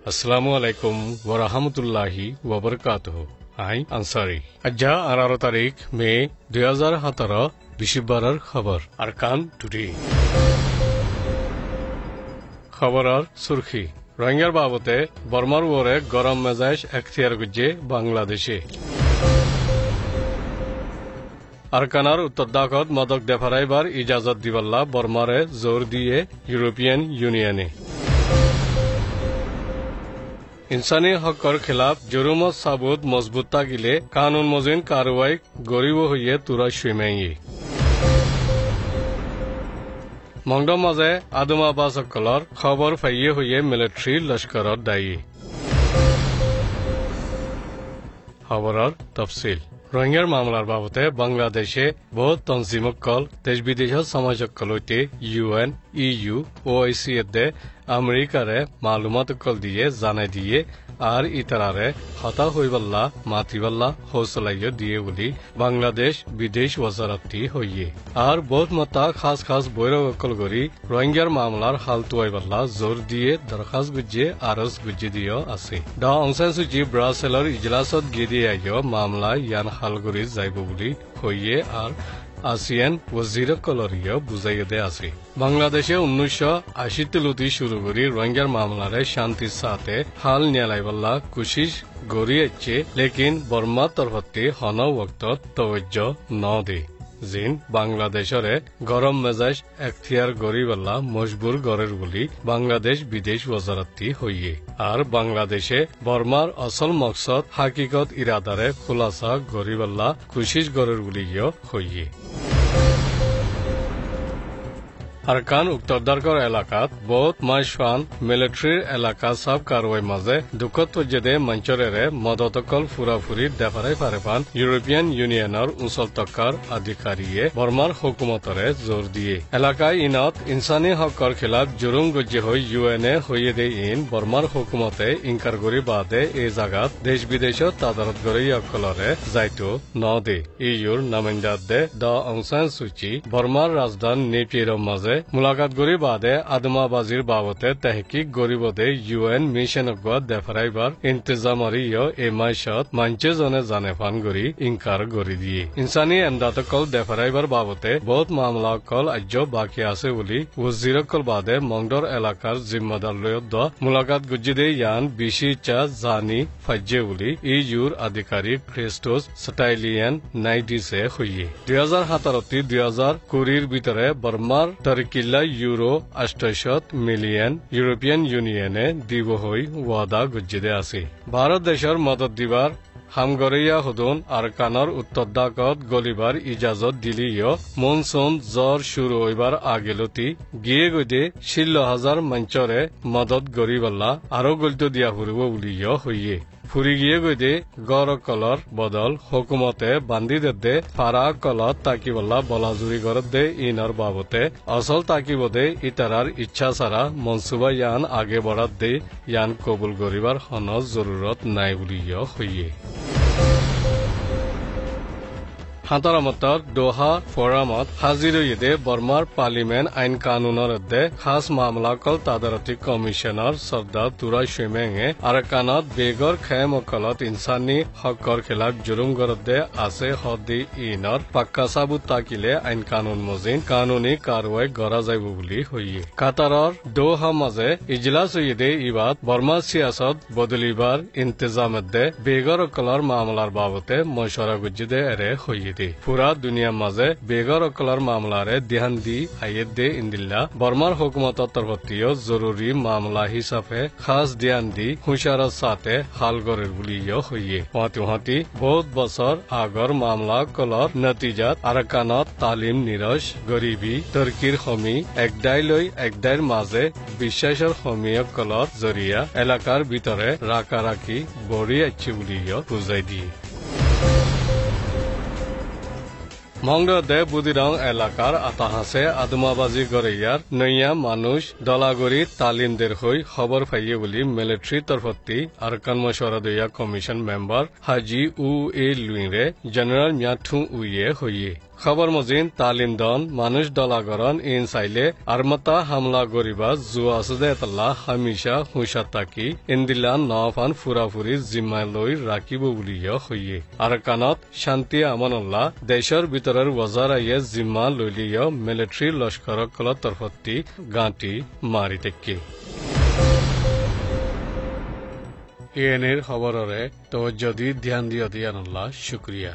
Assalamu alaikum wa rahmatullahi wa barakatuh. I Ansari. Ajja 18 তারিখ মে 2017 বৃহস্পতিবারের খবর আরকান টুডে খবরের সুরখি রোহিঙ্গার বাবতে বর্মার ওরে গরম মেজাজ এখতিয়ার করছে বাংলাদেশে আরকানার উত্তরদাখত মদক দেফারাইবার ইজাজত দিবাল্লা বর্মারে জোর দিয়ে ইউরোপিয়ান ইউনিয়নে इंसानी हकर खिलाफ जुर्म साबुत मजबूत तागिले कानून मजिन कार्रवाई गरीब हुए तुरा शुमेंगे मंगड मजे आदमा सकलर खबर फाइये हुए मिलिट्री लश्कर दायी खबरर तफसिल रोहिंग्यार मामलार बाबते बांग्लादेशे बहुत तंजीमकल देश विदेशर समाजकलते UN EU OIC दे আমেরিকারে মালুমাতকল দিয়ে জানাই দিয়ে আর ইতারারে হতা হইবাল্লা মাতিবাল্লা হৌসলাইয় দিয়ে বলি বাংলাদেশ বিদেশ ওয়াজারাতি হইয়ে আর বহুত মতা খাস খাস বৈরকল গরি রোহিঙ্গার মামলার হাল তুয়াইবাল্লা জোর দিয়ে দরখাস্ত গুজে আরজ গুজে দিও আছে দা অং সান সু জি ব্রাসেলর ইজলাসত গিয়ে আইয় মামলা ইয়ান হাল গরি যাইব বলি হইয়ে আর আসিয়ান ওয়াজির কলরিয় বুঝাইয়ে আছে বাংলাদেশে 1980 লুতি শুরু করি রোহিঙ্গার মামলারে শান্তির সাথে হাল নিয়ালাইবাল্লা কোশিশ গড়িয়েছে লেকিন বর্মা তরফতে হন ওক্তত তওজ্জ ন দে জিন বাংলাদেশরে গরম মেজাজ এখতিয়ার গরিবাল্লা মজবুর গরের বলি বাংলাদেশ বিদেশ ওয়াজারাতি হইয়ে আর বাংলাদেশে বর্মার আসল মকসদ হাকিকত ইরাদারে খুলাসা গরিবাল্লা কোশিশ গরের বলিও হইয়ে আরকান উত্তরদারকর এলাকাত বহুত মাইশান মিলিটারির এলাকা সব কারওয়াই মাঝে দুঃখত পর্যাদে মঞ্চরেরে মদতকল ফুরাফুরি দেফারাই ফারেফান ইউরোপিয়ান ইউনিয়নের উঁচল তক্কার আধিকারিয়ে বর্মার হুকুমতরে জোর দিয়ে এলাকায় ইনত ইনসানি হকর খিলাফ জুরুম গজ্জে হই UN হইয়ে দে ইন বর্মার হুকুমতে ইনকার গরি বাদে এই জাগাত দেশ বিদেশত তাদারত গরি অকলরে যাইতো ন দে ইউর নামাইন্দাত দে দা অং সান সুচি বর্মার রাজধান নেপির মাঝে মুলাকাত গরি বাদে আদমাবাজির বাবতে তহকিক গরিবদে UN মিশন দেফারাইবার ইন্তজামারি এ মাইশত মাঞ্চে জনে জানে ফান গরি ইনকার গরি দিয়ে ইনসানি এমদাতকল দেফারাইবার বাবতে বহুত মামলা কল আজ্য বাকি আছে বলি ওয়াজিরকল বাদে মংডর এলাকার জিম্মাদার লয়দ মুলাকাত গুজিদে ইয়ান বিশি চা জানি ফাজ্জে বলি ইউর আধিকারিক ক্রিস্টোস স্টাইলিয়ান নাইডিসে হইয়ে 2017 2020 ভিতরে বর্মার কিল্লা ইউরো 800 মিলিয়ন ইউরোপিয়ান ইউনিয়নে দিব হই ওয়াদা গুজিদে আছে ভারত দেশের মদত দিবার হামগরিয়া হুদুন আরকানর উত্তরদাকত গলিবার ইজাজত দিলিও মনসুন জ্বর শুরু হইবার আগেলতি গিয়ে গইদে 16,000 মঞ্চরে মদত গরিবাল্লা আরো গলিত দিয়া ফুরিব বুলিও হইয়ে ফুরি গিয়ে গইদে গড় কলর বদল হুকুমতে বান্ধি দে ফারা কলত তাকিবল্লা বলাজুরি গরত দে ইনর বাবতে আসল তাকিবদে ইতারার ইচ্ছা ছাড়া মনসুবা ইয়ান আগে বড়াত দে ইয়ান কবুল গরিবার হন জরুরত নাই বুলিও হইয়ে হাতারামতর দোহা ফোরামত হাজির হইয়ে বর্মার পার্লিমেন্ট আইন কানুনের দে খাস মামলা কল তাদারতি কমিশনার সর্দার তুরা শুমেঙে আরকানত বেগর খেম অকলত ইনসানি হকর খিলাফ জুরুম গরত দে আছে হদি ইনর পাক্কা সাবুত তাকিলে আইন কানুন মজিন কানুনি কারওয়াই গড়া যাইব বুলি হইয়ে কাতারর দোহা মাঝে ইজলাস হইয়ে ইবাদ বর্মা সিয়াসত বদলিবার ইন্তজামত দে বেগর অকলর মামলার বাবতে মশরা গুজিদে এরে হইয়ে পুরা দুনিয়া মাঝে বেগর অকলার মামলারে ধ্যান দি আইয়েদ দে ইন্দিল্লা বর্মার হুকুমত তরফতিও জরুরি মামলা হিসাবে খাস ধ্যান দি হুঁশিয়ারের সাথে হাল গরের বুলিও হইয়ে হাতি বহুত বছর আগর মামলা কলর নতিজাত আরকানত তালিম নিরস গরিবী তর্কির হমি একদাই লৈ একদাইর মাঝে বিশ্বাসের হমিয় কলর জরিয়া এলাকার ভিতরে রাকারাকি বড়ি আছে বুলিও বুঝাই দিয়ে মংডদে বুদিরং এলাকার আতাহাসে আদমাবাজি গড়িয়ার নৈয়া মানুষ দলাগড়ি তালিমদের হই খবর পাইয়ে বলি মিলিটারি তরফতি আরকান মশওয়ারা দইয়া কমিশন মেম্বার হাজি উ এ লুইরে জেনারেল মিয়াঠু উইয়ে হইয়ে খবর মজিন তালিম দন মানুষ দলাগরণ ইন চাইলে আরমাতা হামলা গরিবা জুয়াসদে এতলা হামিশা হুঁশাত তাকি ইন্দিলা নফান ফুরাফুরি জিম্মা লই রাখিব বুলিয়া হইয়ে আরকানত শান্তি আমানুল্লাহ দেশের ভিতরের ওয়াজার আইয়ে জিম্মা লইলিয়া মিলিটারি লস্করকল তরফতি গাঁটি মারি তেকি এনের খবরের তো যদি ধ্যান দিয়া দিয়ানুল্লাহ শুক্রিয়া।